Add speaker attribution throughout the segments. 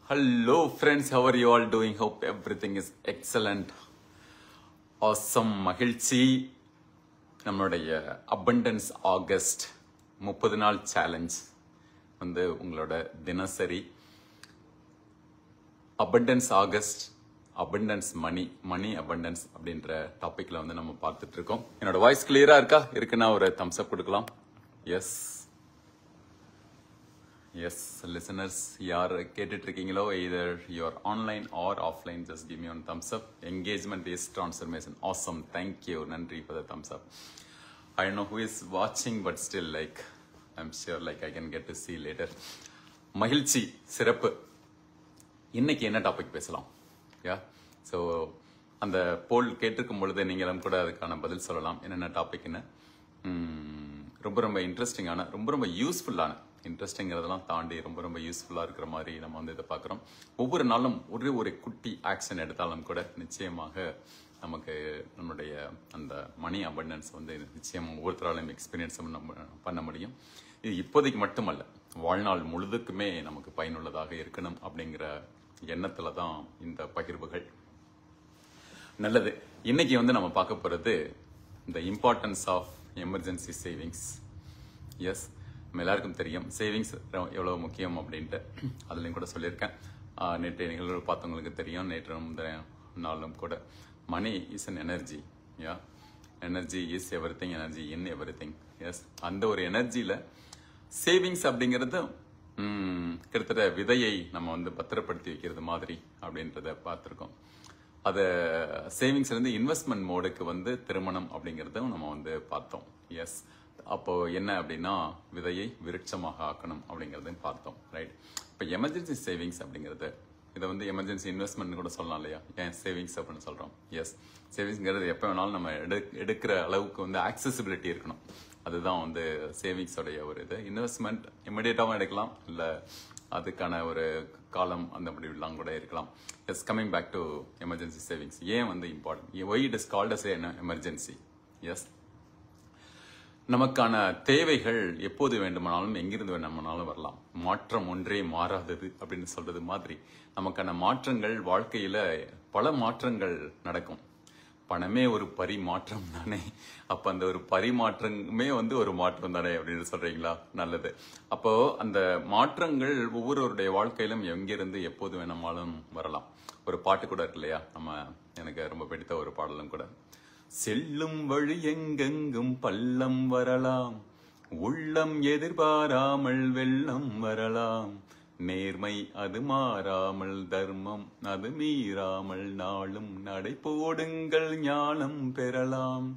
Speaker 1: Hello friends, how are you all doing? Hope everything is excellent. Awesome. மகிழ்ச்சி. நம்மளுடைய abundance August 30 நாள் challenge வந்து உங்களோட தினசரி abundance August abundance money abundance அப்படின்ற டாபிக்ல வந்து நம்ம பார்த்துட்டு இருக்கோம். என்னோட வாய்ஸ் கிளியரா இருக்கா? இருக்குன்னா ஒரு thumbs up கொடுக்கலாம். எஸ் Yes, listeners, யார் கேட்டுட்டு இருக்கீங்களோ either you are online or offline, just give me one thumbs up. Engagement is transformation. Awesome. Thank you. நன்றி for the thumbs up. I don't know who is watching, but still, like, I'm sure, like, I can get to see later. மகிழ்ச்சி சிறப்பு. இன்னைக்கு என்ன topic பேசலாம்? Yeah. So, அந்த போல் கேட்டிருக்கும் பொழுது நீங்களும் கூட அதுக்கான பதில் சொல்லலாம். என்னென்ன டாபிக்னு ரொம்ப இன்ட்ரெஸ்டிங்கான ரொம்ப யூஸ்ஃபுல்லான இன்ட்ரெஸ்டிங்கிறதெல்லாம் தாண்டி ரொம்ப யூஸ்ஃபுல்லாக இருக்கிற மாதிரி நம்ம வந்து இதை பார்க்குறோம். ஒவ்வொரு நாளும் ஒரு குட்டி ஆக்ஷன் எடுத்தாலும் கூட நிச்சயமாக நமக்கு நம்மளுடைய அந்த மணி அபண்டன்ஸ் வந்து நிச்சயம் ஒவ்வொருத்தராலையும் எக்ஸ்பீரியன்ஸ் பண்ண முடியும். இது இப்போதைக்கு மட்டுமல்ல, வாழ்நாள் முழுதுக்குமே நமக்கு பயனுள்ளதாக இருக்கணும் அப்படிங்கிற எண்ணத்துல தான் இந்த பகிர்வுகள். நல்லது. இன்னைக்கு வந்து நம்ம பார்க்க போறது இந்த importance of emergency savings. Yes, நம்ம எல்லாருக்கும் தெரியும் சேவிங்ஸ் எவ்வளவு முக்கியம் அப்படின்ட்டு. அதுலயும் கூட சொல்லியிருக்கேன். நேற்று நிகழ்வு பார்த்தவங்களுக்கு தெரியும். நேற்று நாளும் கூட money is an energy. Yeah, energy is everything, energy in everything. Yes, அந்த ஒரு எனர்ஜியில சேவிங்ஸ் அப்படிங்கிறது கிட்டத்தட்ட விதையை நம்ம வந்து பத்திரப்படுத்தி வைக்கிறது மாதிரி அப்படின்றத பார்த்துருக்கோம். அதை சேவிங்ஸ்ல இருந்து இன்வெஸ்ட்மெண்ட் மோடுக்கு வந்து திருமணம் அப்படிங்கறதும் நம்ம வந்து பார்த்தோம். எஸ், அப்போ என்ன அப்படின்னா விதையை விருட்சமாக ஆக்கணும் அப்படிங்கறதையும் பார்த்தோம். ரைட். இப்போ எமர்ஜென்சி சேவிங்ஸ் அப்படிங்கிறது இதை வந்து எமர்ஜென்சி இன்வெஸ்ட்மெண்ட் கூட சொல்லலாம் இல்லையா? ஏன் சேவிங்ஸ் அப்படின்னு சொல்றோம்? எஸ், சேவிங்ஸ்ங்கிறது எப்போ வேணாலும் நம்ம எடுக்கிற அளவுக்கு வந்து ஆக்சசிபிலிட்டி இருக்கணும். அதுதான் வந்து சேவிங்ஸோடைய ஒரு இது. இன்வெஸ்ட்மெண்ட் இமிடியேட்டாவும் எடுக்கலாம், இல்லை அதுக்கான ஒரு காலம் அந்த முடிவுலாம் கூட இருக்கலாம். Yes, coming back to emergency savings. ஏன் வந்து important? Why it is called as என்ன எமர்ஜென்சி? எஸ், நமக்கான தேவைகள் எப்போது வேண்டுமானாலும் எங்கிருந்து வேண்டுமானாலும் வரலாம். மாற்றம் ஒன்றே மாறாதது அப்படின்னு சொல்றது மாதிரி நமக்கான மாற்றங்கள் வாழ்க்கையில பல மாற்றங்கள் நடக்கும். பணமே ஒரு பரிமாற்றம் தானே. அப்ப அந்த ஒரு பரிமாற்றமே வந்து ஒரு மாற்றம் தானே அப்படின்னு சொல்றீங்களா? நல்லது. அப்போ அந்த மாற்றங்கள் ஒவ்வொருவருடைய வாழ்க்கையிலும் எங்கிருந்து எப்போது வேணுமானாலும் வரலாம். ஒரு பாட்டு கூட இருக்கு இல்லையா? எனக்கு ரொம்ப பிடித்த ஒரு பாடலும் கூட. செல்லும் வழி எங்கெங்கும் பள்ளம் வரலாம், உள்ளம் எதிர்பாராமல் வெள்ளம் வரலாம், நேர்மை அது மாறாமல், தர்மம் அது மீறாமல், நாளும் நடை போடுங்கள் ஞானம் பெறலாம்,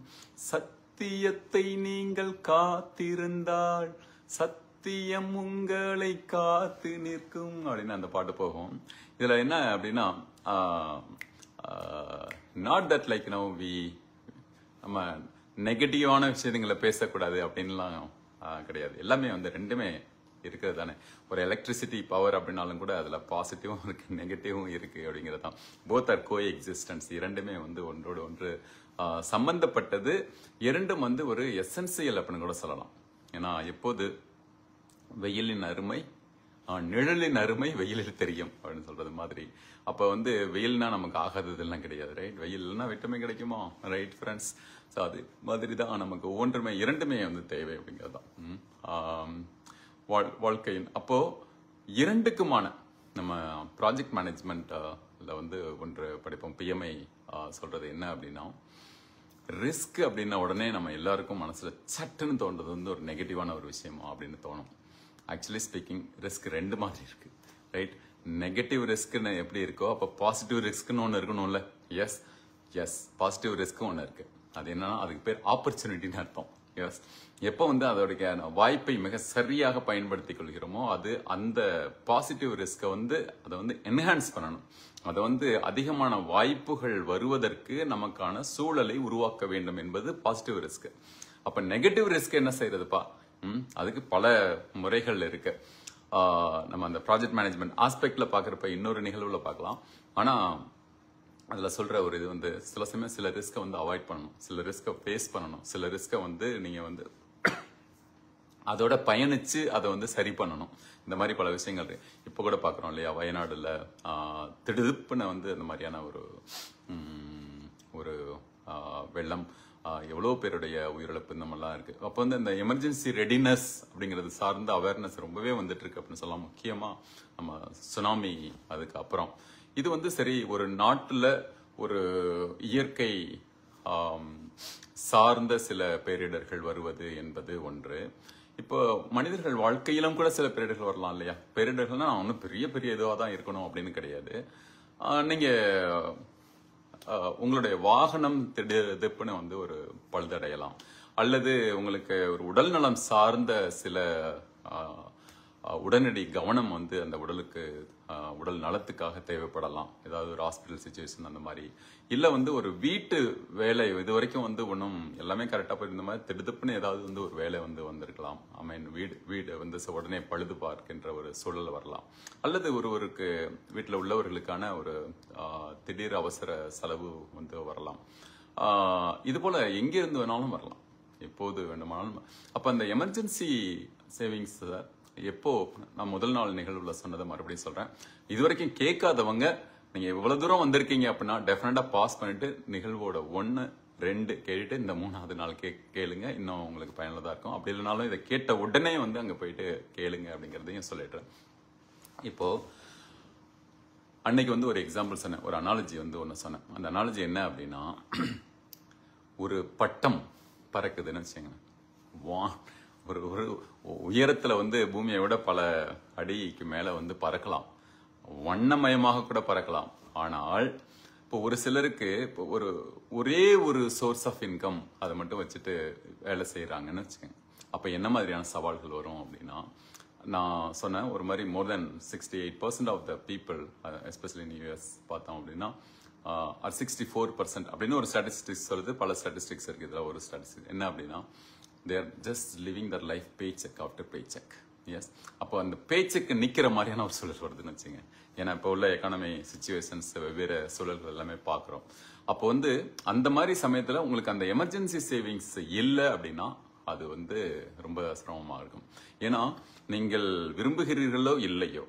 Speaker 1: சத்தியத்தை நீங்கள் காத்திருந்தால் சத்தியம் உங்களை காத்து நிற்கும் அப்படின்னு அந்த பாட்டு போகும். இதுல என்ன அப்படின்னா, நாட் தட் லைக் நம்ம நெகட்டிவான விஷயங்களை பேசக்கூடாது அப்படின்லாம் கிடையாது. எல்லாமே வந்து ரெண்டுமே இருக்கிறது தானே. ஒரு எலக்ட்ரிசிட்டி பவர் அப்படின்னாலும் கூட அதுல பாசிட்டிவும் இருக்கு, நெகட்டிவும் இருக்கு அப்படிங்கிறது தான். Both are coexistence. இரண்டுமே வந்து ஒன்றோடு ஒன்று சம்பந்தப்பட்டது. இரண்டும் வந்து ஒரு எசென்சியல் அப்படின்னு கூட சொல்லலாம். ஏன்னா எப்போது வெயிலின் அருமை நிழலின் அருமை வெயிலில் தெரியும் அப்படின்னு சொல்றது மாதிரி. அப்ப வந்து வெயில்னா நமக்கு ஆகாததெல்லாம் கிடையாது. ரைட். வெயில்னா விட்டமின் கிடைக்குமா? Right friends. ஸோ அது மாதிரி தான் நமக்கு ஒன்றுமே இரண்டுமே வந்து தேவை அப்படிங்கிறது தான் வாழ்க்கையின். அப்போ இரண்டுக்குமான நம்ம ப்ராஜெக்ட் மேனேஜ்மெண்ட்ல வந்து ஒன்று படிப்போம். பிஎம்ஐ சொல்றது என்ன அப்படின்னா, ரிஸ்க் அப்படின்னா உடனே நம்ம எல்லாருக்கும் மனசுல சட்டுன்னு தோன்றது வந்து ஒரு நெகட்டிவான ஒரு விஷயமா அப்படின்னு தோணும். ஆக்சுவலி ஸ்பீக்கிங் ரிஸ்க் ரெண்டு மாதிரி இருக்கு. ரைட். நெகட்டிவ் ரிஸ்க்னு எப்படி இருக்கோ அப்போ பாசிட்டிவ் ரிஸ்க்னு ஒன்று இருக்கணும்ல. எஸ் எஸ், பாசிட்டிவ் ரிஸ்க்கும் ஒன்று இருக்கு. அது என்னன்னா, அதுக்கு பேர் ஆப்பர்ச்சுனிட்டின்னு அர்த்தம். எஸ், எப்போ வந்து அதோடைய வாய்ப்பை மிக சரியாக பயன்படுத்திக் கொள்கிறோமோ அது அந்த பாசிட்டிவ் ரிஸ்கை வந்து அதை வந்து என்ஹான்ஸ் பண்ணணும். அதை வந்து அதிகமான வாய்ப்புகள் வருவதற்கு நமக்கான சூழலை உருவாக்க வேண்டும் என்பது பாசிட்டிவ் ரிஸ்க். அப்ப நெகட்டிவ் ரிஸ்க் என்ன செய்யறதுப்பா? அதுக்கு பல முறைகள் இருக்கு. நம்ம அந்த ப்ராஜெக்ட் மேனேஜ்மெண்ட் ஆஸ்பெக்ட்ல பாக்குறப்ப இன்னொரு நிகழ்வுல பார்க்கலாம். ஆனா அதுல சொல்ற ஒரு இது வந்து சில சமயம் சில ரிஸ்கை வந்து அவாய்ட் பண்ணணும், சில ரிஸ்கை ஃபேஸ் பண்ணணும், சில ரிஸ்கை வந்து நீங்க வந்து அதோட பயணிச்சு அதை வந்து சரி பண்ணணும். இந்த மாதிரி பல விஷயங்கள் இப்போ கூட பார்க்குறோம் இல்லையா, வயநாடுல திடுப்புன்னு வந்து அந்த மாதிரியான ஒரு வெள்ளம், எவ்வளோ பேருடைய உயிரிழப்பு இந்த மாதிரிலாம் இருக்கு. அப்போ வந்து இந்த எமர்ஜென்சி ரெடினஸ் அப்படிங்கிறது சார்ந்த அவேர்னஸ் ரொம்பவே வந்துட்டு இருக்கு அப்படின்னு சொல்லலாம். முக்கியமா நம்ம சுனாமி அதுக்கு அப்புறம் இது வந்து சரி, ஒரு நாட்டுல ஒரு இயற்கை சார்ந்த சில பேரிடர்கள் வருவது என்பது ஒன்று. இப்போ மனிதர்கள் வாழ்க்கையிலும் கூட சில பேரிடர்கள் வரலாம் இல்லையா. பேரிடர்கள்னா ஒன்றும் பெரிய பெரிய இதுவாக தான் இருக்கணும் அப்படின்னு கிடையாது. நீங்க உங்களுடைய வாகனம் திடுப்புன்னு வந்து ஒரு பழுதடையலாம், அல்லது உங்களுக்கு ஒரு உடல் நலம் சார்ந்த சில உடனடி கவனம் வந்து அந்த உடலுக்கு உடல் நலத்துக்காக தேவைப்படலாம். ஏதாவது ஒரு ஹாஸ்பிட்டல் சுச்சுவேஷன் அந்த மாதிரி, இல்லை வந்து ஒரு வீட்டு வேலை இது வரைக்கும் வந்து ஒன்றும் எல்லாமே கரெக்டாக போயிருந்த மாதிரி திடுப்புன்னு ஏதாவது வந்து ஒரு வேலை வந்து வந்திருக்கலாம். ஐ மீன் வீடு வந்து உடனே பழுது பார்க்கின்ற ஒரு சூழல் வரலாம். அல்லது ஒருவருக்கு வீட்டில் உள்ளவர்களுக்கான ஒரு திடீர் அவசர செலவு வந்து வரலாம். இது போல எங்கிருந்து வேணாலும் வரலாம், எப்போது வேண்டுமானாலும். அப்போ அந்த எமர்ஜென்சி சேவிங்ஸ் எப்போ, நான் முதல் நாள் நிகழ்வுல சொன்னதை மறுபடியும் சொல்றேன். இதுவரைக்கும் கேட்காதவங்க, நீங்க இவ்வளவு தூரம் வந்திருக்கீங்க அப்படின்னா டெஃபினட்டா பாஸ் பண்ணிட்டு நிகழ்வோட 1, 2 கேட்டுட்டு இந்த 3வது நாள் கேளுங்க, இன்னும் உங்களுக்கு பயனுள்ளதா இருக்கும். அப்படி இல்லைனாலும் இதை கேட்ட உடனே வந்து அங்க போயிட்டு கேளுங்க அப்படிங்கறதையும் சொல்லிடுறேன். இப்போ அன்னைக்கு வந்து ஒரு எக்ஸாம்பிள் சொன்னேன், ஒரு அனாலஜி வந்து ஒன்று சொன்னேன். அந்த அனாலஜி என்ன அப்படின்னா, ஒரு பட்டம் பறக்குதுன்னு வச்சுங்க, ஒரு ஒரு உயரத்துல வந்து பூமியை விட பல அடிக்கு மேல வந்து பறக்கலாம், வண்ணமயமாக கூட பறக்கலாம். ஆனால் இப்போ ஒரு சிலருக்கு இப்போ ஒரே ஒரு சோர்ஸ் ஆஃப் இன்கம் அதை மட்டும் வச்சுட்டு வேலை செய்யறாங்கன்னு வச்சுக்கோங்க. அப்ப என்ன மாதிரியான சவால்கள் வரும் அப்படின்னா, நான் சொன்னேன் ஒரு மாதிரி more than 68% of the people, especially in US பார்த்தோம் அப்படின்னா 64% அப்படின்னு ஒரு ஸ்டாட்டிஸ்டிக்ஸ் சொல்லுது. பல ஸ்டாட்டிஸ்டிக்ஸ் இருக்கு, இதுல ஒரு ஸ்டாட்டிஸ்டிக்ஸ் என்ன அப்படின்னா, they are just living their life paycheck after paycheck. Yes, அப்போ அந்த பேச்சுக்கு நிக்கிற மாதிரியான ஒரு சூழல் வருதுன்னு வச்சுங்க. ஏன்னா இப்போ உள்ள எக்கானமி சிச்சுவேஷன்ஸ், வெவ்வேறு சூழல்கள் எல்லாமே பார்க்குறோம். அப்போ வந்து அந்த மாதிரி சமயத்தில் உங்களுக்கு அந்த எமர்ஜென்சி சேவிங்ஸ் இல்லை அப்படின்னா அது வந்து ரொம்ப சிரமமாக இருக்கும். ஏன்னா நீங்கள் விரும்புகிறீர்களோ இல்லையோ,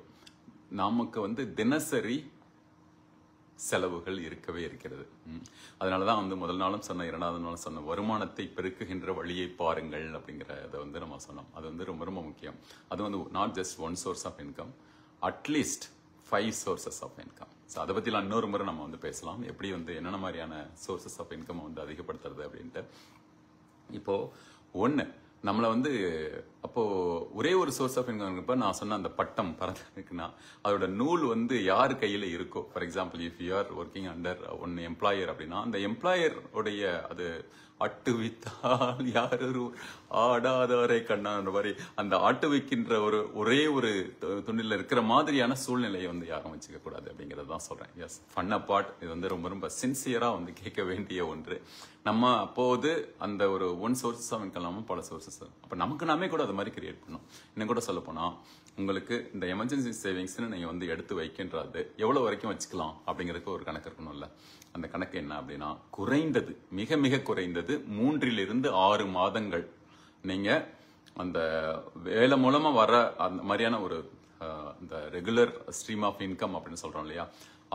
Speaker 1: நமக்கு வந்து தினசரி செலவுகள் இருக்கவே இருக்கிறது. அதனாலதான் வந்து முதல் நாளும் சொன்ன, 2வது நாளும் சொன்ன, வருமானத்தை பெருக்குகின்ற வழியை பாருங்கள் அப்படிங்கிறத வந்து நம்ம சொன்னோம். அது வந்து ரொம்ப ரொம்ப முக்கியம். அது வந்து not just 1 source of income, at least 5 sources of income. So அதை பற்றிலாம் இன்னொரு முறை நம்ம வந்து பேசலாம், எப்படி வந்து என்னென்ன மாதிரியான சோர்சஸ் ஆஃப் இன்கம் வந்து அதிகப்படுத்துறது அப்படின்ட்டு. இப்போ ஒன்று நம்மளை வந்து அப்போ ஒரே ஒரு சோர்ஸ் ஆஃப் இன்கம் இருக்கப்ப நான் சொன்ன அந்த பட்டம் பறந்துருக்குன்னா அதோட நூல் வந்து யார் கையில் இருக்கோ, for example if you are working under one employer அப்படின்னா அந்த எம்ப்ளாயர் உடைய அது அட்டுவித்தால் யாரொரு ஆடாதாரை கண்ணான்ற மாதிரி அந்த ஆட்டுவிக்கின்ற ஒரே ஒரு துணில இருக்கிற மாதிரியான சூழ்நிலையை வந்து யாரும் வச்சுக்க கூடாது அப்படிங்கறது தான் சொல்றேன். எஸ், ஃபன் அப்பார்ட், இது வந்து ரொம்ப ரொம்ப சின்சியரா வந்து கேட்க வேண்டிய ஒன்று. நம்ம அப்போது அந்த ஒரு 1 சோர்சஸ் ஆஃப் இன்கம் இல்லாமல் பல சோர்சஸ், அப்ப நமக்கு நாமே கூட அது மாதிரி கிரியேட் பண்ணணும். இன்னும் கூட சொல்ல போனா, உங்களுக்கு இந்த எமர்ஜென்சி சேவிங்ஸ்னு நீங்க வந்து எடுத்து வைக்கின்றது எவ்வளவு வரைக்கும் வச்சுக்கலாம் அப்படிங்கிறதுக்கு ஒரு கணக்கு இருக்கணும்ல. அந்த கணக்கு என்ன அப்படின்னா, குறைந்தது, மிக மிக குறைந்தது 3 to 6 மாதங்கள் நீங்க அந்த வேலை மூலமா வர அந்த மாதிரியான ஒரு இந்த ரெகுலர் ஸ்ட்ரீம் ஆஃப் இன்கம் அப்படின்னு சொல்றோம் இல்லையா,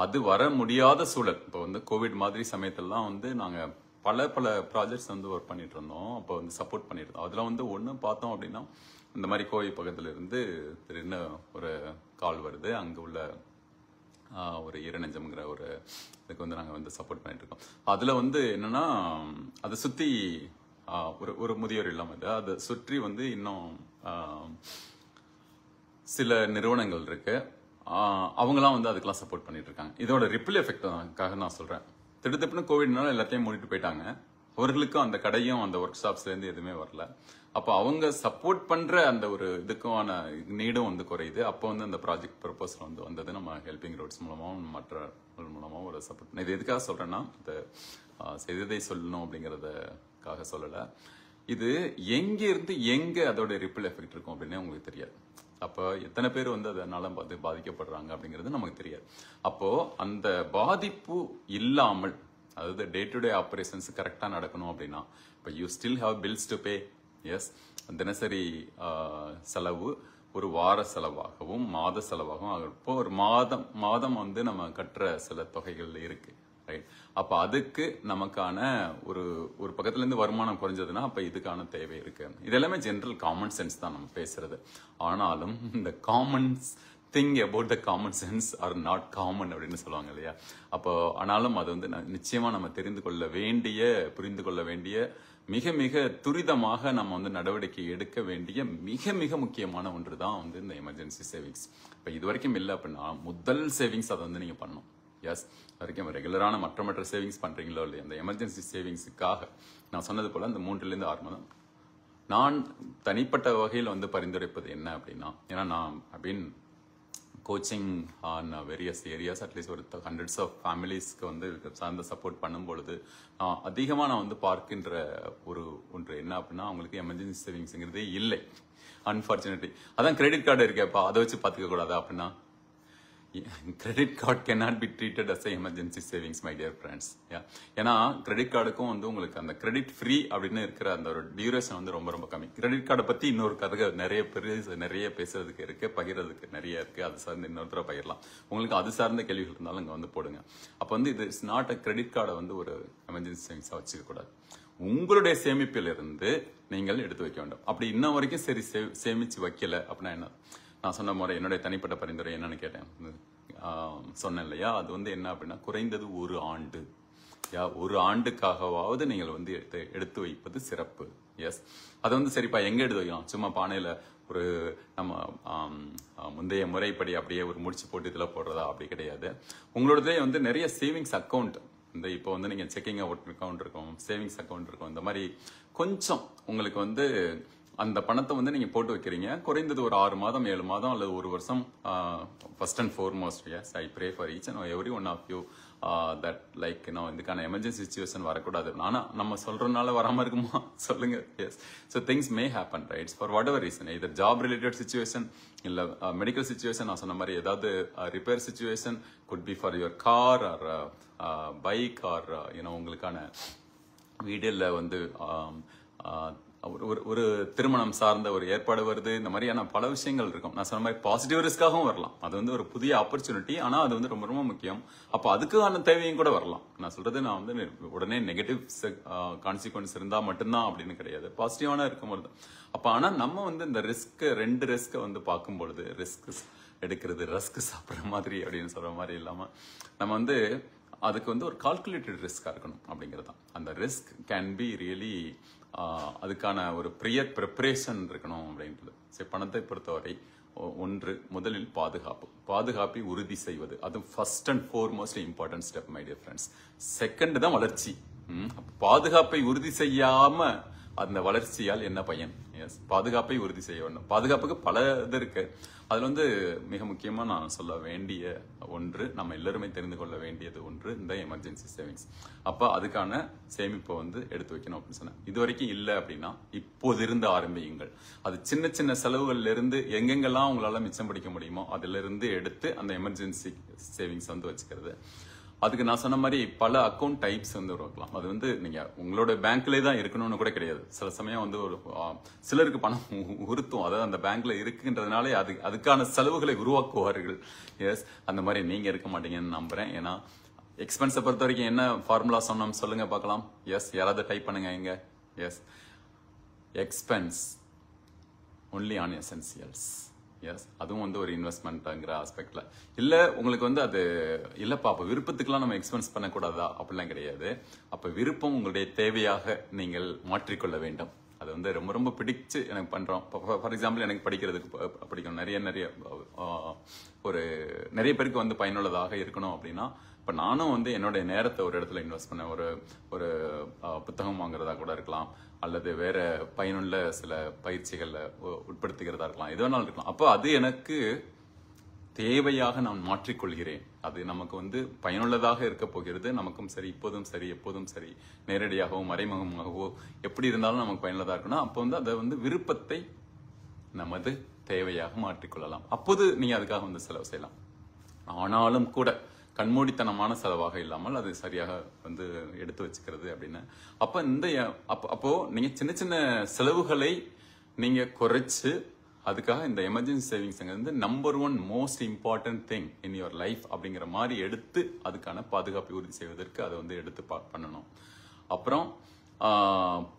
Speaker 1: அது வர முடியாத சூழல். இப்போ வந்து கோவிட் மாதிரி சமயத்திலாம் வந்து நாங்க பல பல ப்ராஜெக்ட்ஸ் வந்து ஒர்க் பண்ணிட்டு இருந்தோம். அப்போ வந்து சப்போர்ட் பண்ணிட்டு இருந்தோம். அதுல வந்து ஒன்று பார்த்தோம் அப்படின்னா, இந்த மாதிரி கோவை பக்கத்துல இருந்து திடீர்னு ஒரு கால் வருது, அங்க உள்ள ஒரு ஈரநெஞ்சம்ங்கிற ஒரு இதுக்கு வந்து நாங்கள் வந்து சப்போர்ட் பண்ணிட்டு இருக்கோம். அதுல வந்து என்னன்னா, அதை சுத்தி ஒரு முதியோர் இல்லம், அதை சுற்றி வந்து இன்னும் சில நிறுவனங்கள் இருக்கு. அவங்களாம் வந்து அதுக்கெல்லாம் சப்போர்ட் பண்ணிட்டு இருக்காங்க. இதோட ரிப்பிள் எஃபெக்டாக நான் சொல்றேன். திடுப்புன்னு கோவிட்னால எல்லாத்தையும் மூடிட்டு போயிட்டாங்க. அவர்களுக்கும் அந்த கடையும் அந்த ஒர்க் ஷாப்ஸ்ல இருந்து எதுவுமே வரல. அப்போ அவங்க சப்போர்ட் பண்ற அந்த ஒரு இதுக்கான நீடும் வந்து குறையுது. அப்போ வந்து அந்த ப்ராஜெக்ட் ப்ரப்போசல் வந்து வந்தது. நம்ம ஹெல்பிங் ரோட்ஸ் மூலமாகவும் மற்ற மூலமாகவும் ஒரு சப்போர்ட். இது எதுக்காக சொல்றேன்னா, இந்த செய்ததை சொல்லணும் அப்படிங்கறதுக்காக சொல்லல. இது எங்க இருந்து எங்க அதோட ரிப்பிள் எஃபெக்ட் இருக்கும் அப்படின்னு உங்களுக்கு தெரியாது. அப்போ எத்தனை பேர் வந்து அதனால பாதிக்கப்படுறாங்க அப்படிங்கிறது நமக்கு தெரியாது. அப்போ அந்த பாதிப்பு இல்லாமல், அதாவது டே டு டே ஆபரேஷன்ஸ் கரெக்டா நடக்கணும் அப்படின்னா, இப்போ you still have bills to pay. Yes, தினசரி செலவு ஒரு வார செலவாகவும் மாத செலவாகவும் இப்போ ஒரு மாதம் வந்து நம்ம கட்டுற சில தொகைகள் இருக்கு, ரைட்? அப்ப அதுக்கு நமக்கான ஒரு பக்கத்துல இருந்து வருமானம் குறைஞ்சதுன்னா அப்ப இதுக்கான தேவை இருக்கு. இது எல்லாமே ஜெனரல் காமன் சென்ஸ் தான் நம்ம பேசுறது. ஆனாலும் இந்த commons think about the common sense are not common அப்படின்னு சொல்லுவாங்க இல்லையா? அப்போ ஆனாலும் அது வந்து நிச்சயமா நம்ம புரிந்து கொள்ள வேண்டிய மிக மிக துரிதமாக நம்ம வந்து நடவடிக்கை எடுக்க வேண்டிய மிக மிக முக்கியமான ஒன்று தான் வந்து இந்த எமர்ஜென்சி சேவிங்ஸ். இப்போ இது வரைக்கும் இல்லை அப்படின்னா முதல் சேவிங்ஸ் அதை வந்து நீங்க பண்ணணும். எஸ், வரைக்கும் ரெகுலரான மற்ற சேவிங்ஸ் பண்றீங்களோ இல்லையா, அந்த எமர்ஜென்சி சேவிங்ஸுக்காக நான் சொன்னது போல இந்த 3 to 6 மாதம் நான் தனிப்பட்ட வகையில் வந்து பரிந்துரைப்பது என்ன அப்படின்னா, ஏன்னா நான் அப்படின்னு coaching on various areas at least ஒரு ஹண்ட்ரட்ஸ் ஆஃப் ஃபேமிலிஸ்க்கு வந்து சார்ந்த சப்போர்ட் பண்ணும் பொழுது அதிகமாக நான் வந்து பார்க்கின்ற ஒன்று என்ன அப்படின்னா, அவங்களுக்கு எமர்ஜென்சி சேவிங்ஸுங்கிறதே இல்லை அன்பார்ச்சுனேட்லி. அதான் கிரெடிட் கார்டு இருக்கேப்பா அதை வச்சு பார்த்துக்க கூடாதா அப்படின்னா, credit card cannot be treated as emergency savings my dear friends. ஏன்னா கிரெடிட் கார்டுக்கும் வந்து உங்களுக்கு அந்த கிரெடிட் ஃப்ரீ அப்படின்னு இருக்கிற அந்த ஒரு டியூரேஷன் வந்து ரொம்ப ரொம்ப கம்மி. கிரெடிட் கார்டை பத்தி இன்னொரு கதை நிறைய பேசுறதுக்கு இருக்கு, பகிர்றதுக்கு நிறைய இருக்கு. அது சார்ந்து இன்னொருத்தர பகிரலாம். உங்களுக்கு அது சார்ந்த கேள்விகள் இருந்தாலும் இங்க வந்து போடுங்க. அப்ப வந்து இது இட்ஸ் நாட் அ கிரெடிட் கார்டை வந்து ஒரு எமர்ஜென்சி சேவிங்ஸா வச்சுக்க கூடாது. உங்களுடைய சேமிப்பிலிருந்து நீங்கள் எடுத்து வைக்க வேண்டும். அப்படி இன்ன வரைக்கும் சரி சேமிச்சு வைக்கல அப்படின்னா என்ன, நான் சொன்ன முறை என்னுடைய தனிப்பட்ட பரிந்துரை என்னன்னு கேட்டேன், சொன்னேன் இல்லையா? அது வந்து என்ன அப்படின்னா, குறைந்தது ஒரு ஆண்டுக்காகவாவது நீங்கள் வந்து எடுத்து வைப்பது சிறப்பு. எஸ், அது வந்து சரிப்பா எங்க எடுத்து வைக்கலாம், சும்மா பானையில ஒரு நம்ம முந்தைய முறைப்படி அப்படியே ஒரு முடிச்சு போட்டு இதுல போடுறதா? அப்படி கிடையாது. உங்களோடதே வந்து நிறைய சேவிங்ஸ் அக்கௌண்ட், இந்த இப்போ வந்து நீங்க செக்கிங் அக்கௌண்ட் இருக்கும், சேவிங்ஸ் அக்கௌண்ட் இருக்கும், இந்த மாதிரி கொஞ்சம் உங்களுக்கு வந்து அந்த பணத்தை வந்து நீங்க போட்டு வைக்கிறீங்க. குறைந்தது ஒரு 6 மாதம் 7 மாதம் அல்லது 1 வருஷம். First and foremost, yes, I pray for each and every one of you that like இதுக்கான எமர்ஜென்சி சிச்சுவேஷன் வரக்கூடாது. ஆனா நம்ம சொல்றதுனால வராம இருக்குமா சொல்லுங்க? Yes, so things may happen, right, for whatever reason, இது ஜாப் ரிலேட்டட் சிச்சுவேஷன் இல்ல மெடிக்கல் சிச்சுவேஷன், நான் சொன்ன மாதிரி ஏதாவது repair situation, could be for your car or bike ஆர் உங்களுக்கான வீடியோல வந்து ஒரு திருமணம் சார்ந்த ஒரு ஏற்பாடு வருது. இந்த மாதிரியான பல விஷயங்கள் இருக்கும். நான் சொன்ன மாதிரி பாசிட்டிவ் ரிஸ்காகவும் வரலாம். அது வந்து ஒரு புதிய ஆப்பர்ச்சுனிட்டி. ஆனா அது வந்து ரொம்ப ரொம்ப முக்கியம். அப்ப அதுக்கான தேவையும் கூட வரலாம். நான் சொல்றது நான் வந்து உடனே நெகட்டிவ் கான்சிக்வன்ஸ் இருந்தா மட்டும்தான் அப்படின்னு கிடையாது, பாசிட்டிவான இருக்கும்போது. அப்ப ஆனா நம்ம வந்து இந்த ரெண்டு ரிஸ்கை வந்து பார்க்கும் பொழுது, ரிஸ்க் எடுக்கிறது ரஸ்க் சாப்பிட்ற மாதிரி அப்படின்னு சொல்ற மாதிரி இல்லாம நம்ம வந்து அதுக்கு வந்து ஒரு கால்குலேட்டட் ரிஸ்கா இருக்கணும் அப்படிங்கிறது தான். அந்த ரிஸ்க் கேன் பி ரியலி அதுக்கான ஒரு ப்ரிப்பரேஷன் இருக்கணும் அப்படின்றது. சரி, பணத்தை பொறுத்தவரை முதலில் பாதுகாப்பை உறுதி செய்வது, அது first and foremost important step my dear friends. Second தான் வளர்ச்சி. பாதுகாப்பை உறுதி செய்யாம அந்த வளர்ச்சியால் என்ன பயன்? எஸ், பாதுகாப்பை உறுதி செய்ய வேண்டும். பாதுகாப்புக்கு பல இது இருக்கு. அதுல வந்து மிக முக்கியமா நான் சொல்ல வேண்டிய ஒன்று, நம்ம எல்லாருமே தெரிந்து கொள்ள வேண்டியது ஒன்று, இந்த எமர்ஜென்சி சேவிங்ஸ். அப்ப அதுக்கான சேமிப்பை வந்து எடுத்து வைக்கணும் அப்படின்னு சொன்னேன். இது வரைக்கும் இல்லை அப்படின்னா இப்போது இருந்து ஆரம்பியுங்கள். அது சின்ன சின்ன செலவுகள்ல இருந்து எங்கெங்கெல்லாம் உங்களால மிச்சம் பிடிக்க முடியுமோ அதுல இருந்து எடுத்து அந்த எமர்ஜென்சி சேவிங்ஸ் வந்து வச்சுக்கிறது. அதுக்கு நான் சொன்ன மாதிரி பல அக்கௌண்ட் டைப்ஸ் வந்து உருவாக்கலாம். அது வந்து நீங்க உங்களோட பேங்க்லேயே தான் இருக்கணும்னு கூட கிடையாது. சில சமயம் வந்து சிலருக்கு பணம் உறுத்தும், அதாவது அந்த பேங்க்ல இருக்குன்றதுனாலே அதுக்கான செலவுகளை உருவாக்குவார்கள். எஸ், அந்த மாதிரி நீங்க இருக்க மாட்டீங்கன்னு நம்புறேன். ஏன்னா எக்ஸ்பென்ஸை பொறுத்த வரைக்கும் என்ன ஃபார்முலா சொன்னோம் சொல்லுங்க பார்க்கலாம். எஸ், யாராவது டைப் பண்ணுங்க இங்க. Yes, expense only on essentials. Yes, அதுவும் வந்து ஒரு இன்வெஸ்ட்மெண்ட்ங்கிற ஆஸ்பெக்ட்ல இல்ல. உங்களுக்கு வந்து அது இல்லப்பா அப்ப விருப்பத்துக்குலாம் நம்ம எக்ஸ்பென்ஸ் பண்ணக்கூடாதா? அப்படிலாம் கிடையாது. அப்ப விருப்பம் உங்களுடைய தேவையாக நீங்கள் மாற்றிக்கொள்ள வேண்டும். அது வந்து ரொம்ப ரொம்ப பிடிச்சு எனக்கு பண்றோம். ஃபார் எக்ஸாம்பிள், எனக்கு படிக்கிறதுக்கு பிடிக்கும், நிறைய நிறைய பேருக்கு வந்து பயனுள்ளதாக இருக்கணும் அப்படின்னா, இப்ப நானும் வந்து என்னுடைய நேரத்தை ஒரு இடத்துல இன்வெஸ்ட் பண்ண ஒரு புத்தகம் வாங்குறதா கூட இருக்கலாம், அல்லது வேற பயனுள்ள சில பயிற்சிகள்ல உட்படுத்துகிறதா இருக்கலாம், எது வேணாலும் இருக்கலாம். அப்ப அது எனக்கு தேவையாக நான் மாற்றிக்கொள்கிறேன். அது நமக்கு வந்து பயனுள்ளதாக இருக்க போகிறது. நமக்கும் சரி, இப்போதும் சரி, எப்போதும் சரி, நேரடியாகவோ மறைமுகமாகவோ எப்படி இருந்தாலும் நமக்கு பயனுள்ளதா இருக்கணும். அப்போ வந்து அதை வந்து விருப்பத்தை நமது தேவையாக மாற்றிக்கொள்ளலாம். அப்போது நீங்க அதுக்காக வந்து செலவு செய்யலாம். ஆனாலும் கூட கண்மூடித்தனமான செலவாக இல்லாமல் அது சரியாக வந்து எடுத்து வச்சுக்கிறது அப்படின்னு. அப்போ நீங்க சின்ன சின்ன செலவுகளை நீங்க குறைச்சு அதுக்காக இந்த எமர்ஜென்சி சேவிங்ஸ் வந்து number 1 most important thing in your life அப்படிங்கிற மாதிரி எடுத்து அதுக்கான பாதுகாப்பை உறுதி செய்வதற்கு அதை வந்து எடுத்து பண்ணணும். அப்புறம்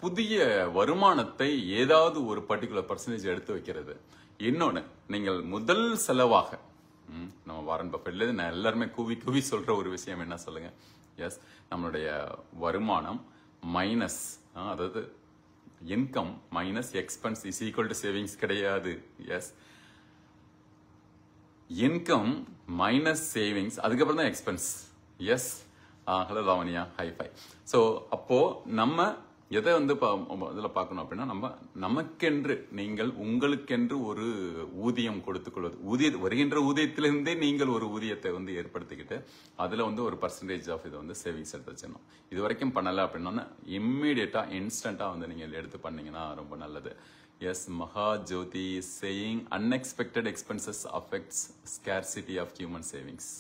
Speaker 1: புதிய வருமானத்தை ஏதாவது ஒரு பர்டிகுலர் பர்சன்டேஜ் எடுத்து வைக்கிறது. இன்னொன்னு, நீங்கள் முதல் செலவாக நம்ம வாரன் பஃபெட்ல நான் எல்லாருமே கூவி சொல்ற ஒரு விஷயம் என்ன சொல்லுங்க? எஸ், நம்மளுடைய வருமானம் மைனஸ், அதாவது income minus expense is equal to savings கிடையாது. எஸ், இன்கம் மைனஸ் சேவிங்ஸ், அதுக்கப்புறம் தான் expense. Yes, hello Lavanya, hi. So அப்போ நம்ம எதை வந்து இதில் பார்க்கணும் அப்படின்னா, நமக்கென்று நீங்கள் உங்களுக்கென்று ஒரு ஊதியம் கொடுத்துக்கொள்வது, வருகின்ற ஊதியத்திலிருந்தே நீங்கள் ஒரு ஊதியத்தை வந்து ஏற்படுத்திக்கிட்டு அதில் வந்து ஒரு பர்சன்டேஜ் ஆஃப் இதை வந்து சேவிங்ஸ் எடுத்து வச்சிடணும். இது வரைக்கும் பண்ணலை அப்படின்னா இம்மிடியட்டா இன்ஸ்டன்டா வந்து நீங்கள் எடுத்து பண்ணீங்கன்னா ரொம்ப நல்லது. Yes, Maha Jothi saying unexpected expenses affects scarcity of human savings.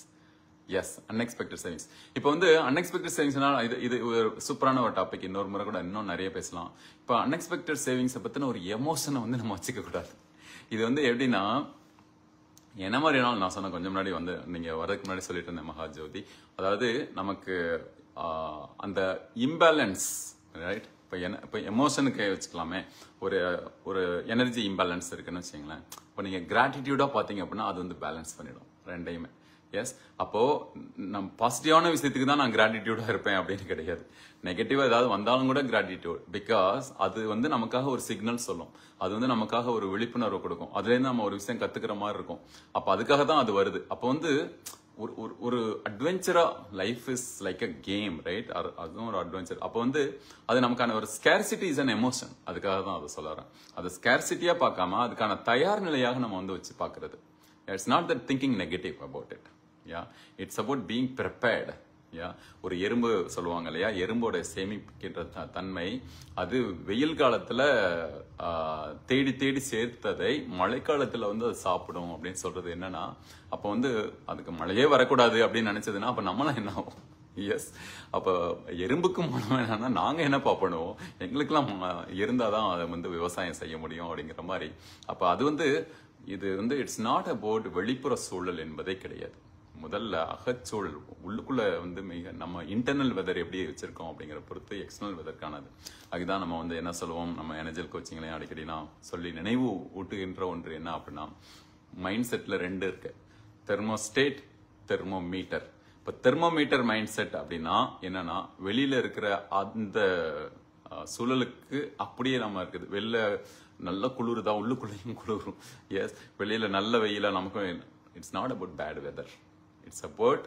Speaker 1: Yes, unexpected savings. இப்போ வந்து அன்எக்ஸ்பெக்டட் சேவிங்ஸ்னா இது ஒரு சூப்பரான ஒரு டாபிக். இன்னொரு முறை கூட இன்னும் நிறைய பேசலாம். இப்போ அன்எக்ஸ்பெக்டட் சேவிங்ஸை பத்தின ஒரு எமோஷனை வந்து நம்ம வச்சுக்க கூடாது. இது வந்து எப்படின்னா, என்ன மாதிரினாலும் நான் சொன்ன கொஞ்சம் முன்னாடி வந்து நீங்க வரதுக்கு முன்னாடி சொல்லிட்டு இருந்தேன் மகாஜோதி, அதாவது நமக்கு அந்த இம்பேலன்ஸ், ரைட்? இப்போ எமோஷனுக்கு வச்சுக்கலாமே, ஒரு எனர்ஜி இம்பேலன்ஸ் இருக்குன்னு வச்சுங்களேன். இப்போ நீங்க கிராட்டிடியூடா பாத்தீங்க அப்படின்னா அது வந்து பேலன்ஸ் பண்ணிடும் ரெண்டையுமே. எஸ், அப்போ நம்ம பாசிட்டிவான விஷயத்துக்கு தான் நான் கிராட்டிடியூடா இருப்பேன் அப்படின்னு கிடையாது. நெகட்டிவா ஏதாவது வந்தாலும் கூட கிராட்டிடியூட், பிகாஸ் அது வந்து நமக்காக ஒரு சிக்னல் சொல்லும், அது வந்து நமக்காக ஒரு விழிப்புணர்வு கொடுக்கும், அதுல இருந்து நம்ம ஒரு விஷயம் கத்துக்கிற மாதிரி இருக்கும். அப்ப அதுக்காக தான் அது வருது. அப்போ வந்து ஒரு அட்வென்ச்சரா, life is like a game, right? அதுவும் ஒரு அட்வென்ச்சர். அப்போ வந்து அது நமக்கான ஒரு ஸ்கேர்சிட்டி இஸ் அன் எமோஷன். அதுக்காக தான் அதை சொல்லுறேன். அது ஸ்கேர்சிட்டியா பார்க்காம அதுக்கான தயார் நிலையாக நம்ம வந்து வச்சு பாக்குறது. It's not that thinking negative about it. It's about being prepared. ஒரு எறும்பு சொல்லுவாங்க இல்லையா, எறும்போட சேமிக்கின்ற தன்மை, அது வெயில் காலத்துல தேடி தேடி சேர்த்ததை மழைக்காலத்துல வந்து அது சாப்பிடும் அப்படின்னு சொல்றது என்னன்னா, அப்ப வந்து அதுக்கு மழையே வரக்கூடாது அப்படின்னு நினைச்சதுன்னா அப்ப நம்மளாம் என்ன ஆகும்? எஸ், அப்ப எறும்புக்கு மனம் என்னன்னா நாங்க என்னப்பா பண்ணுவோம், எங்களுக்கெல்லாம் இருந்தாதான் அதை வந்து விவசாயம் செய்ய முடியும் அப்படிங்கிற மாதிரி. அப்ப அது வந்து இது வந்து இட்ஸ் நாட் அபவுட் வெளிப்புற சூழல் என்பதே கிடையாது. முதல்ல அகச்சூழல், உள்ளுக்குள்ள வந்து மிக நம்ம இன்டர்னல் வெதர் எப்படி வச்சிருக்கோம் அப்படிங்கிற பொறுத்து எக்ஸ்டர்னல் வெதற்கானது. அதுதான் நம்ம வந்து என்ன சொல்லுவோம், நம்ம எனர்ஜியல் கோச்சிங்லையும் அடிக்கடி நான் சொல்லி நினைவு ஊட்டுகின்ற ஒன்று என்ன அப்படின்னா, மைண்ட் செட்ல 2 இருக்கு, தெர்மோஸ்டேட், தெர்மோமீட்டர். இப்போ தெர்மோமீட்டர் மைண்ட் செட் அப்படின்னா என்னன்னா, வெளியில இருக்கிற அந்த சூழலுக்கு அப்படியே நம்ம இருக்குது. வெளில நல்ல குளிருதா, உள்ளுக்குள்ளேயும் குளிரும். எஸ், வெளியில நல்ல வெயில நமக்கும். It's not about bad weather, it's about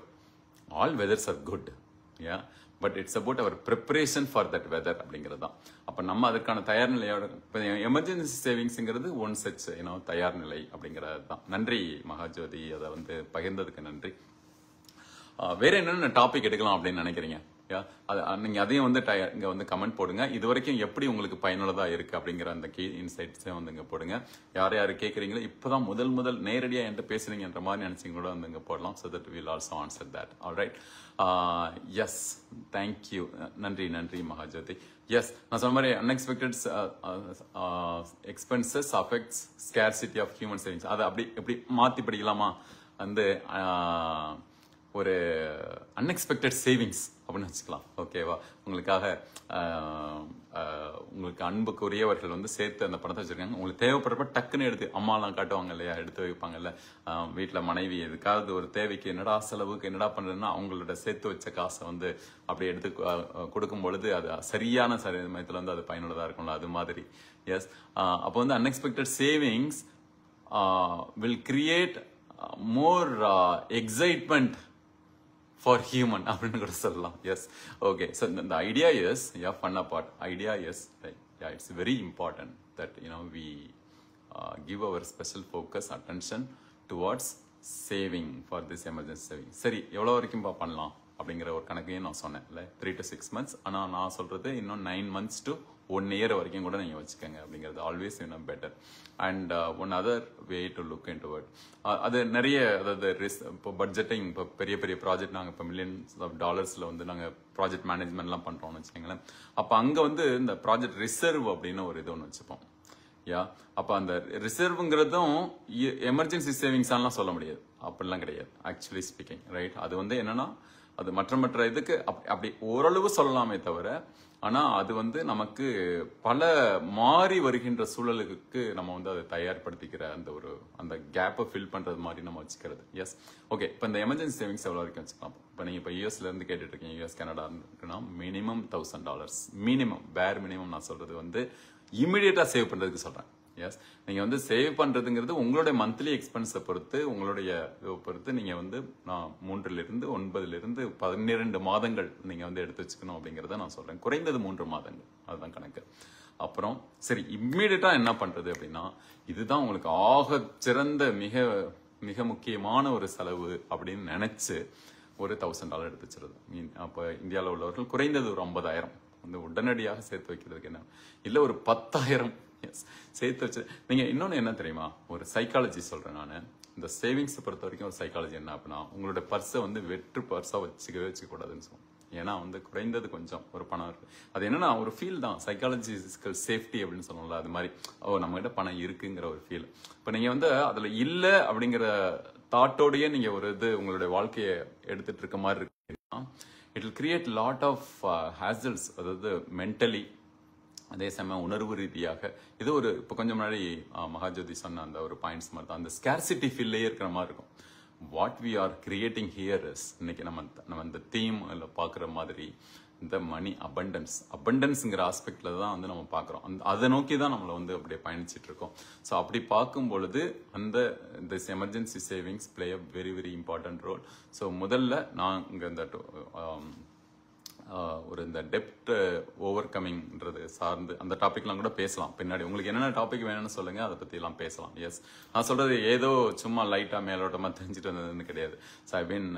Speaker 1: all weathers are good. But it's about our preparation for that weather அப்படிங்கிறது தான். அப்ப நம்ம அதுக்கான தயார் நிலையோட எமர்ஜென்சி சேவிங்ஸ்ங்கிறது ஒன் சச் தயார் நிலை அப்படிங்கிறது தான். நன்றி மகாஜோதி, அதை வந்து பகிர்ந்ததுக்கு நன்றி. வேற என்னென்ன டாபிக் எடுக்கலாம் அப்படின்னு நினைக்கிறீங்க? நீங்க அதையும் வந்து இங்க வந்து கமெண்ட் போடுங்க. இது வரைக்கும் எப்படி உங்களுக்கு பயனுள்ளதா இருக்கு அப்படிங்கிற அந்த கீ இன்சைட்ஸை வந்து இங்க போடுங்க. யார் யாரு கேட்குறீங்களோ, இப்பதான் முதல் நேரடியா என்கிட்ட பேசுறீங்கன்ற மாதிரி நினைச்சீங்களோட வந்து இங்க போடலாம். so that we'll also answer that. all right. yes, thank you. நன்றி மகாஜோதி. எஸ், நான் சொன்ன மாதிரி unexpected expenses affects scarcity of human savings. அதை எப்படி மாத்தி படிக்கலாமா? வந்து ஒரு அன்எக்ஸ்பெக்டட் சேவிங்ஸ் அப்படின்னு வச்சுக்கலாம். ஓகேவா? உங்களுக்காக உங்களுக்கு அன்புக்குரியவர்கள் வந்து சேர்த்து அந்த பணத்தை வச்சிருக்காங்க. உங்களுக்கு தேவைப்படுறப்ப டக்குன்னு எடுத்து, அம்மாலாம் காட்டுவாங்க இல்லையா, எடுத்து வைப்பாங்கல்ல, வீட்டில் மனைவி எதுக்காவது ஒரு தேவைக்கு என்னடா செலவுக்கு என்னடா பண்றதுன்னா அவங்களோட சேர்த்து வச்ச காசை வந்து அப்படி எடுத்து கொடுக்கும் பொழுது அது சரியான சமயத்தில் வந்து அது பயனுள்ளதா இருக்கும்ல, அது மாதிரி. எஸ், அப்போ வந்து unexpected savings will create more excitement for human அப்படின்னு கூட சொல்லலாம். yes, okay, so the idea is, fun apart, idea is like, it's very important that we give our special focus attention towards saving for this emergency saving. சரி, எவ்வளவு வரைக்கும் பண்ணலாம் அப்படிங்கிற ஒரு கணக்கையும் நான் சொன்னேன் இல்லை 3 to 6 months. ஆனால் நான் சொல்றது இன்னும் 9 months to 1 year வரைக்கும் கூட நீங்கள் வச்சுக்கோங்க அப்படிங்கிறது ஆல்வேஸ் இன்னும் better. And one other way to look in to it, அது நிறைய, அதாவது இப்போ பட்ஜெட்டிங், இப்போ பெரிய பெரிய ப்ராஜெக்ட் நாங்கள் இப்போ millions of dollarsல வந்து நாங்கள் ப்ராஜெக்ட் மேனேஜ்மெண்ட்லாம் பண்ணுறோம்னு வச்சுக்கோங்களேன். அப்போ அங்கே வந்து இந்த ப்ராஜெக்ட் ரிசர்வ் அப்படின்னு ஒரு இது ஒன்று வச்சுப்போம். யா, அப்போ அந்த ரிசர்வ்ங்கிறதும் எமர்ஜென்சி சேவிங்ஸ்லாம் சொல்ல முடியாது, அப்படிலாம் கிடையாது ஆக்சுவலி ஸ்பீக்கிங், ரைட்? அது வந்து என்னன்னா அது மற்ற இதுக்கு அப்படி ஓரளவு சொல்லலாமே தவிர, ஆனா அது வந்து நமக்கு பல மாறி வருகின்ற சூழலுக்கு நம்ம வந்து அதை தயார்படுத்திக்கிற அந்த கேப்பை ஃபில் பண்றது மாதிரி நம்ம வச்சுக்கிறது. Yes, okay. இப்போ இந்த எமர்ஜென்சி சேவிங்ஸ் எவ்வளோ வரைக்கும் வச்சுக்கலாம்? இப்போ நீங்க இப்போ யூஎஸ்ல இருந்து கேட்டுட்டு இருக்கீங்க, யூஎஸ் கனடா இருக்குன்னா மினிமம் $1000 மினிமம், பேர் மினிமம். நான் சொல்றது வந்து இமிடியேட்டா சேவ் பண்றதுக்கு சொல்றேன். எஸ், நீங்க வந்து சேவ் பண்றதுங்கிறது உங்களுடைய மந்த்லி எக்ஸ்பென்ஸை பொறுத்து, உங்களுடைய இதை பொறுத்து நீங்க வந்து 3 to 9 12 மாதங்கள் நீங்க வந்து எடுத்து வச்சுக்கணும் அப்படிங்கறத நான் சொல்றேன். குறைந்தது 3 மாதங்கள், அதுதான் கணக்கு. அப்புறம் சரி, இம்மிடியட்டா என்ன பண்றது அப்படின்னா, இதுதான் உங்களுக்கு ஆக சிறந்த மிக மிக முக்கியமான ஒரு செலவு அப்படின்னு நினைச்சு ஒரு $1000 எடுத்து வச்சிருது. அப்ப இந்தியாவில் உள்ளவர்கள் குறைந்தது ஒரு 50,000 வந்து உடனடியாக சேர்த்து வைக்கிறதுக்கு என்ன இல்ல, ஒரு 10,000 சேர்த்து வச்சு. நீங்க இன்னொன்னு என்ன தெரியுமா, ஒரு சைக்காலஜி சொல்றேன் நான். இந்த சேவிங்ஸ் பொறுத்த வரைக்கும் ஒரு சைக்காலஜி என்ன அப்படின்னா, உங்களோட பர்ஸை வந்து வெற்று பர்ஸா வச்சுக்க கூடாதுன்னு சொல்லுவோம். ஏன்னா வந்து குறைந்தது கொஞ்சம் ஒரு பணம் இருக்கு. அது என்னன்னா ஒரு ஃபீல் தான், சைக்காலஜிக்கல் சேஃப்டி அப்படின்னு சொல்லுவோம்ல, அது மாதிரி நம்ம கிட்ட பணம் இருக்குங்கிற ஒரு ஃபீல். இப்போ நீங்க வந்து அதுல இல்ல அப்படிங்கிற தாட்டோடயே நீங்க ஒரு உங்களுடைய வாழ்க்கையை எடுத்துட்டு இருக்க மாதிரி இருக்குன்னா, it will create lot of hassles, அதாவது மென்டலி, அதே சமயம் உணர்வு ரீதியாக. இது ஒரு இப்போ கொஞ்சம் முன்னாடி மகாஜோதி சொன்ன அந்த ஒரு பாயிண்ட்ஸ் மாதிரி தான், அந்த ஸ்கேர்சிட்டி ஃபீல்லே இருக்கிற மாதிரி இருக்கும். What we are creating here is, இன்னைக்கு நம்ம இந்த தீம் பார்க்குற மாதிரி இந்த மணி அபண்டன்ஸ்ங்கிற ஆஸ்பெக்ட்ல தான் வந்து நம்ம பார்க்குறோம். அதை நோக்கி தான் நம்மளை வந்து அப்படியே பயணிச்சுட்டு இருக்கோம். ஸோ அப்படி பார்க்கும் பொழுது இந்த emergency savings play a very very important role. So முதல்ல நான் இங்கே இந்த ஒரு இந்த டெப்ட் ஓவர் கமிங்ன்றது சார்ந்து அந்த டாபிக்லாம் கூட பேசலாம் பின்னாடி. உங்களுக்கு என்னென்ன டாபிக் வேணும்னு சொல்லுங்க, அதை பத்தி எல்லாம் பேசலாம். எஸ், நான் சொல்றது ஏதோ சும்மா லைட்டா மேலோட்டமா தெரிஞ்சுட்டு வந்ததுன்னு கிடையாது. So I been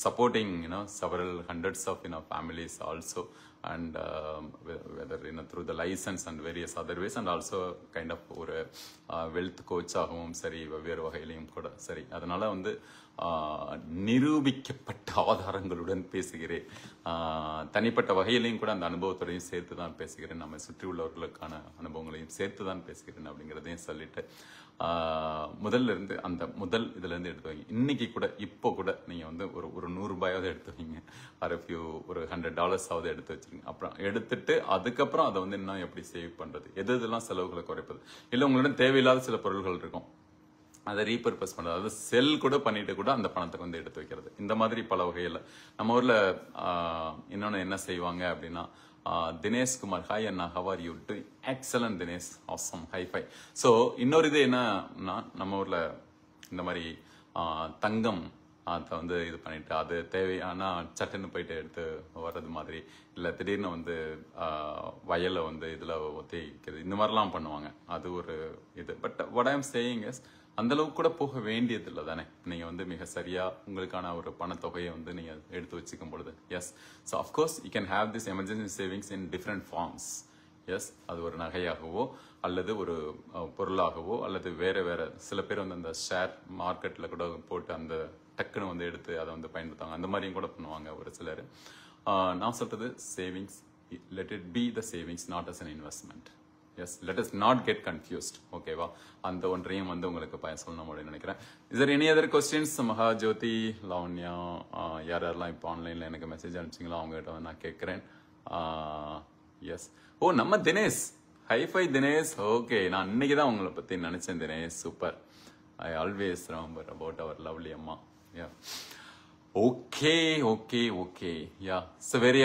Speaker 1: supporting several hundreds of families also, and whether through the license and various other ways, and also kind of ஒரு wealth coach ஆகவும் சரி, வெவ்வேறு வகையிலையும் கூட சரி. அதனால வந்து நிரூபிக்கப்பட்ட ஆதாரங்களுடன் பேசுகிறேன், தனிப்பட்ட வகையிலையும் கூட அந்த அனுபவத்தோடையும் சேர்த்து தான் பேசுகிறேன், நம்ம சுற்றி உள்ளவர்களுக்கான அனுபவங்களையும் சேர்த்து தான் பேசுகிறேன் அப்படிங்கிறதையும் சொல்லிட்டு, முதல் இதுல இருந்து எடுத்து வைங்க. இன்னைக்கு கூட இப்போ கூட நீங்க வந்து ஒரு $100 எடுத்து வைங்க, ஒரு $100 எடுத்து வச்சிருங்க. அப்புறம் எடுத்துட்டு அதுக்கப்புறம் அதை வந்து இன்னும் எப்படி சேவ் பண்றது, எதெல்லாம் செலவுகளை குறைப்பது, இல்லை உங்களிடம் தேவையில்லாத சில பொருள்கள் இருக்கும், அதை ரீபர்பஸ் பண்றது, அது செல் கூட பண்ணிட்டு கூட அந்த பணத்தை வந்து எடுத்து வைக்கிறது. இந்த மாதிரி பல வகையில் நம்ம ஊர்ல இன்னொன்னு என்ன செய்வாங்க அப்படின்னா, Dinesh Kumar, hi Anna, how are you doing? Excellent Dinesh, awesome, high five. So இன்னொரு இது என்னன்னா, நம்ம ஊர்ல இந்த மாதிரி தங்கம் அதை வந்து இது பண்ணிட்டு, அது தேவையானா சட்டுன்னு போயிட்டு எடுத்து வர்றது மாதிரி, இல்லை திடீர்னு வந்து வயலை வந்து இதுல ஒத்திக்கிறது, இந்த மாதிரிலாம் பண்ணுவாங்க. அது ஒரு இது. But what I am saying is, அந்த அளவுக்கு கூட போக வேண்டியது இல்லை தானே. நீங்க வந்து மிக சரியா உங்களுக்கான ஒரு பணத்தொகையை வந்து நீங்க எடுத்து வச்சுக்கும் பொழுது, yes. So of course you can have this emergency savings in different forms. Yes, அது ஒரு நகையாகவோ அல்லது ஒரு பொருளாகவோ அல்லது வேற சில பேர் வந்து அந்த ஷேர் மார்க்கெட்ல கூட போட்டு அந்த டக்குன்னு வந்து எடுத்து அதை வந்து பயன்படுத்துவாங்க. அந்த மாதிரியும் கூட பண்ணுவாங்க ஒரு சிலர். நான் சொல்றது savings, let it be the savings, not as an investment. Yes, let us not get confused. ஓகேவா? அந்த ஒன்றையும் வந்து உங்களுக்கு சொல்லணும் அப்படின்னு நினைக்கிறேன். Is there any other questions? மகா ஜோதி, லவண்யா, யாரெல்லாம் இப்போ ஆன்லைன்ல எனக்கு மெசேஜ் அனுப்பிச்சிங்களோ அவங்ககிட்ட நான் கேட்கிறேன். எஸ், ஓ நம்ம தினேஷ், ஹைஃபை தினேஷ். ஓகே, நான் இன்னைக்கு தான் உங்களை பத்தி நினைச்சேன் Dinesh. Super. I always remember about our lovely அம்மா. Yeah, okay okay okay. Yeah, so வேற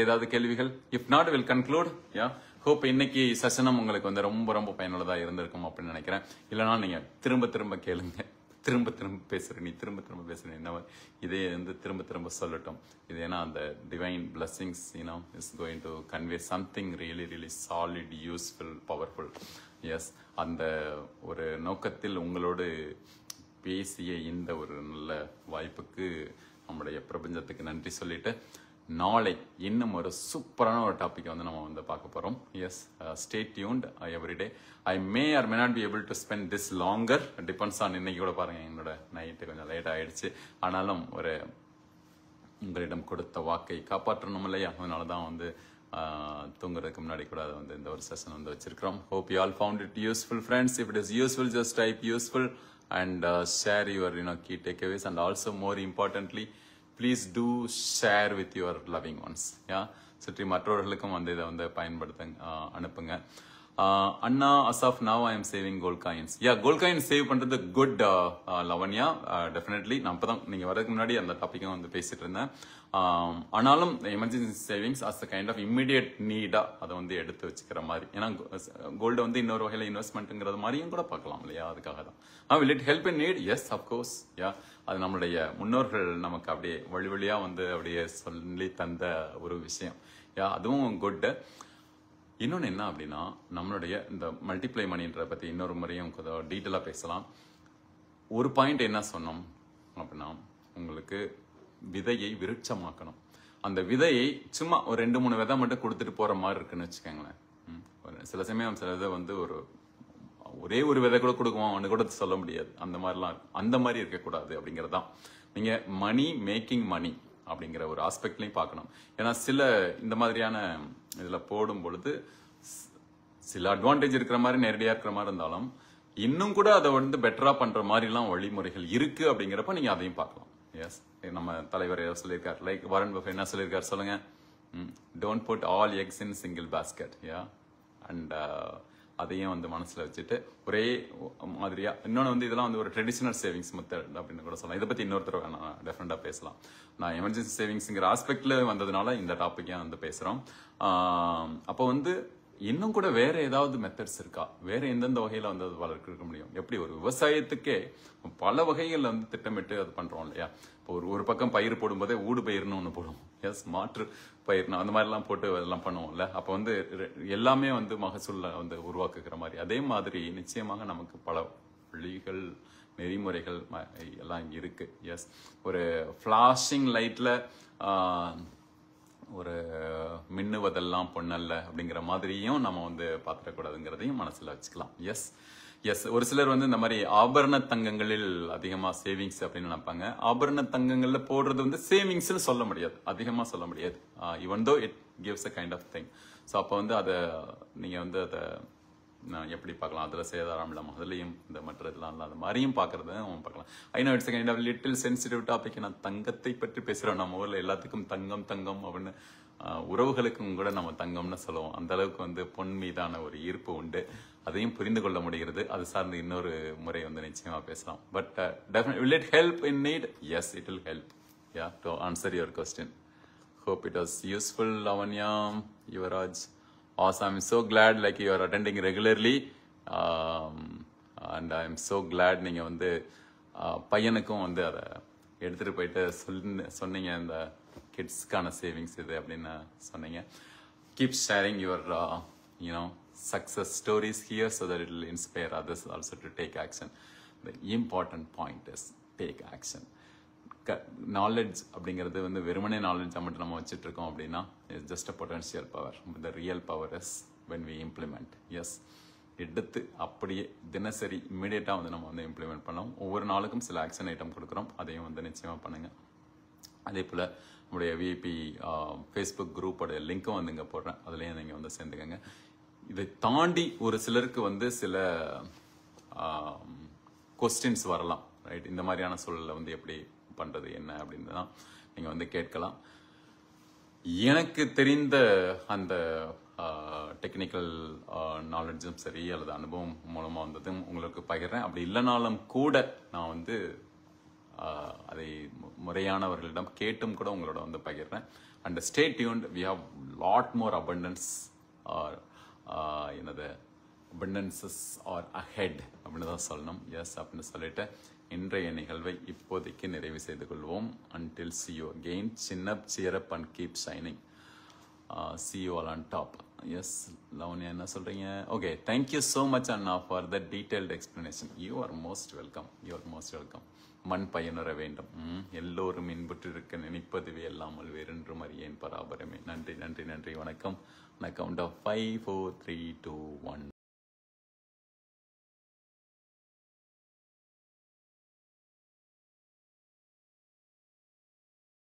Speaker 1: ஏதாவது கேள்விகள்? If not will conclude. Yeah, hope இன்னைக்கு செஷனும் உங்களுக்கு வந்து ரொம்ப ரொம்ப பயனுள்ளதா இருந்திருக்கும் அப்படின்னு நினைக்கிறேன். இல்லைனா நீங்க திரும்ப கேளுங்க. திரும்ப பேசுறேன், நீ திரும்ப பேசுறேன், என்ன இதே வந்து திரும்ப சொல்லட்டும். இது ஏன்னா அந்த divine blessings is going to convey something really solid, useful, powerful. Yes, அந்த ஒரு நோக்கத்தில் உங்களோடு பேசிய இந்த ஒரு நல்ல வாய்ப்புக்கு நம்முடைய பிரபஞ்சத்துக்கு நன்றி சொல்லிட்டு நாளை இன்னும் ஒரு சூப்பரான ஒரு டாபிக் வந்து நம்ம வந்து பார்க்க போறோம். Yes, stay tuned every day. I may or may not be able to spend this longer, depends on. இன்னைக்கு கூட பாருங்க என்னோட நைட்டு கொஞ்சம் லேட் ஆயிடுச்சு. ஆனாலும் ஒரு உங்களிடம் கொடுத்த வாக்கை காப்பாற்றணும் இல்லையா, அதனால தான் வந்து தூங்குறதுக்கு முன்னாடி கூட அதை வந்து இந்த ஒரு செஷன் வந்து வச்சிருக்கிறோம். Hope you all found it useful friends. If it is useful, just type useful and share your key takeaways, and also more importantly, please do share with your loving ones. Yeah, சுற்றி மற்றவர்களுக்கும் வந்து இதை வந்து பயன்படுத்த அனுப்புங்க. அண்ணா, as of now I am saving gold coins. Yeah, gold coins save பண்றது good, Lavanya, definitely. நான் அப்பதான் நீங்க வரதுக்கு முன்னாடி அந்த டாபிக்கும் வந்து பேசிட்டு இருந்தேன். ஆனாலும் emergency savings as kind of immediate நீடா அதை வந்து எடுத்து வச்சுக்கிற மாதிரி. ஏன்னா கோல்டு வந்து இன்னொரு வகையில இன்வெஸ்ட்மெண்ட்ங்கிறது மாதிரியும் கூட பார்க்கலாம் இல்லையா, அதுக்காக தான். will it help in need? Yes, of course. Yeah, அது நம்மளுடைய முன்னோர்கள் நமக்கு அப்படியே வழி வழியா வந்து அப்படியே சொல்லி தந்த ஒரு விஷயம். அதுவும் குட். இன்னொன்று என்ன அப்படின்னா, நம்மளுடைய இந்த மல்டிப்ளை மணின்ற பற்றி இன்னொரு முறையும் கொஞ்சம் டீட்டெயிலாக பேசலாம். ஒரு பாயிண்ட் என்ன சொன்னோம் அப்படின்னா, உங்களுக்கு விதையை விருட்சமாக்கணும். அந்த விதையை சும்மா ஒரு 2-3 விதை மட்டும் கொடுத்துட்டு போற மாதிரி இருக்குன்னு வச்சுக்கோங்களேன். சில சமயம் சில இதை வந்து ஒரே ஒரு விதை கூட கொடுக்குவோம் கூட சொல்ல முடியாது. அந்த மாதிரிலாம் அந்த மாதிரி இருக்கக்கூடாது அப்படிங்கறதுதான். நீங்க மணி மேக்கிங் மணி அப்படிங்கிற ஒரு ஆஸ்பெக்ட்லையும் பார்க்கணும். ஏன்னா சில இந்த மாதிரியான இதுல போடும் பொழுது சில அட்வான்டேஜ் இருக்கிற மாதிரி நேரடியா இருக்கிற மாதிரி இருந்தாலும் இன்னும் கூட அதை வந்து பெட்டரா பண்ற மாதிரி எல்லாம் வழிமுறைகள் இருக்கு. அப்படிங்கிறப்ப நீங்க அதையும் பார்க்கலாம். எஸ், நம்ம தலைவர் சொல்லியிருக்காரு, லைக் வாரன் பஃபெட் என்ன சொல்லியிருக்காரு சொல்லுங்க, don't put all eggs in single basket. And அதையும் வந்து மனசுல வச்சுட்டு ஒரே மாதிரியா இன்னொன்று வந்து இதெல்லாம் வந்து ஒரு ட்ரெடிஷனல் சேவிங்ஸ் மெத்தட் அப்படின்னு கூட சொல்லலாம். இதை பத்தி இன்னொருத்தர் நான் டெஃபினட்டா பேசலாம். நான் எமர்ஜென்சி சேவிங்ஸ்ங்கிற ஆஸ்பெக்ட்ல வந்ததுனால இந்த டாபிக்கா வந்து பேசுறோம். அப்போ வந்து இன்னும் கூட வேற ஏதாவது மெத்தட்ஸ் இருக்கா, வேற எந்தெந்த வகையில வந்து அது வளர்க்க முடியும்? எப்படி ஒரு விவசாயத்துக்கே பல வகைகள் வந்து திட்டமிட்டு அது பண்றோம் இல்லையா. இப்போ ஒரு பக்கம் பயிர் போடும்போதே ஊடு பயிர்னு ஒன்று போடுவோம். எஸ், மாற்று பயிர்னு அந்த மாதிரிலாம் போட்டு அதெல்லாம் பண்ணுவோம்ல. அப்போ வந்து எல்லாமே வந்து மகசூல்ல வந்து உருவாக்குகிற மாதிரி. அதே மாதிரி நிச்சயமாக நமக்கு பல வழிகள் நெறிமுறைகள் எல்லாம் இருக்கு. எஸ், ஒரு ஃபிளாஷிங் லைட்ல ஒரு மின்னுவதெல்லாம் பொண்ணல்ல அப்படிங்கிற மாதிரியும் நம்ம வந்து பாத்திரக்கூடாதுங்கிறதையும் மனசுல வச்சுக்கலாம். எஸ் எஸ், ஒரு சிலர் வந்து இந்த மாதிரி ஆபரண தங்கங்களில் அதிகமா சேவிங்ஸ் அப்படின்னு நினைப்பாங்க. ஆபரண தங்கங்கள்ல போடுறது வந்து சேவிங்ஸ்னு சொல்ல முடியாது, அதிகமா சொல்ல முடியாது. Even though it gives a kind of thing. So அப்போ வந்து அதை நீங்க வந்து அதை எப்படி பார்க்கலாம், அதுல சேதாரம் இல்லாம அதுலயும் இந்த மற்ற இதெல்லாம் இல்லாத மாதிரியும் பாக்குறத பார்க்கலாம். I know it's kind of little sensitive topic. நான் தங்கத்தை பற்றி பேசுறோம். நம்ம ஊர்ல எல்லாத்துக்கும் தங்கம் தங்கம் அப்படின்னு, உறவுகளுக்கும் கூட நம்ம தங்கம்னு சொல்லுவோம். அந்த அளவுக்கு வந்து பொன் மீதான ஒரு ஈர்ப்பு உண்டு. அதையும் புரிந்து கொள்ள முடிகிறது. அது சார்ந்து இன்னொரு முறை வந்து நிச்சயமா பேசலாம். But definitely will it help in need? Yes, it will help. Yeah, to answer your question. Hope it was useful, Lavanya, Yuvraj. Awesome. I'm so glad like you are attending regularly. And I'm so glad நீங்க வந்து பையனுக்கும் வந்து அதை எடுத்துட்டு போயிட்டு சொன்னீங்க, இந்த கிட்ஸ்க்கான savings இது அப்படின்னு சொன்னீங்க. Keep sharing your success stories here so that it will inspire others also to take action. The important point is take action. Knowledge அப்படிங்கிறது வந்து வெறுமனே நாலேஜ் மட்டும் நம்ம வச்சுட்டு இருக்கோம் அப்படின்னா it's just a potential power. The real power is when we implement. Yes, எடுத்து அப்படியே தினசரி இம்மிடியேட்டா வந்து நம்ம வந்து இம்ப்ளிமெண்ட் பண்ணோம். ஒவ்வொரு நாளுக்கும் சில ஆக்ஷன் ஐட்டம் கொடுக்குறோம், அதையும் வந்து நிச்சயமா பண்ணுங்க. அதே போல நம்முடைய விஐபி ஃபேஸ்புக் குரூப்போட லிங்க்கும் வந்து இங்கே போடுறேன், அதுலேயும் நீங்கள் வந்து சேர்ந்துக்கங்க. இதை தாண்டி ஒரு சிலருக்கு வந்து சில கொஸ்டின்ஸ் வரலாம், ரைட்? இந்த மாதிரியான சூழலில் வந்து எப்படி பண்றது என்ன அப்படின்னு தான் நீங்க வந்து கேட்கலாம். எனக்கு தெரிந்த அந்த டெக்னிக்கல் நாலேஜும் சரி அல்லது அனுபவம் மூலமா வந்ததும் உங்களுக்கு பகிர்றேன். அப்படி இல்லைனாலும் கூட நான் வந்து அதை முறையானவர்களிடம் கேட்டும் கூட உங்களோட வந்து பகிர்றேன். And stay tuned, we have lot more abundance are என்னது abundances are ahead அப்படின்னு தான் சொல்லணும். எஸ் அப்படின்னு சொல்லிட்டு இன்றைய நிகழ்வை இப்போதைக்கு நிறைவு செய்து கொள்வோம். Until see you again, chin up, cheer up and keep shining. See you all on top. Yes Lavanya என்ன சொல்றீங்க? ஓகே, தேங்க்யூ ஸோ மச் அண்ணா for the detailed explanation. You are most welcome, you are most welcome. மண் பயனுற வேண்டும், எல்லோரும் இன்புற்றிருக்க நினைப்பதுவே அல்லாமல் வேறென்றும் அறியேன் பராபரமே. நன்றி நன்றி நன்றி. வணக்கம். Count of 5 4 3 2 1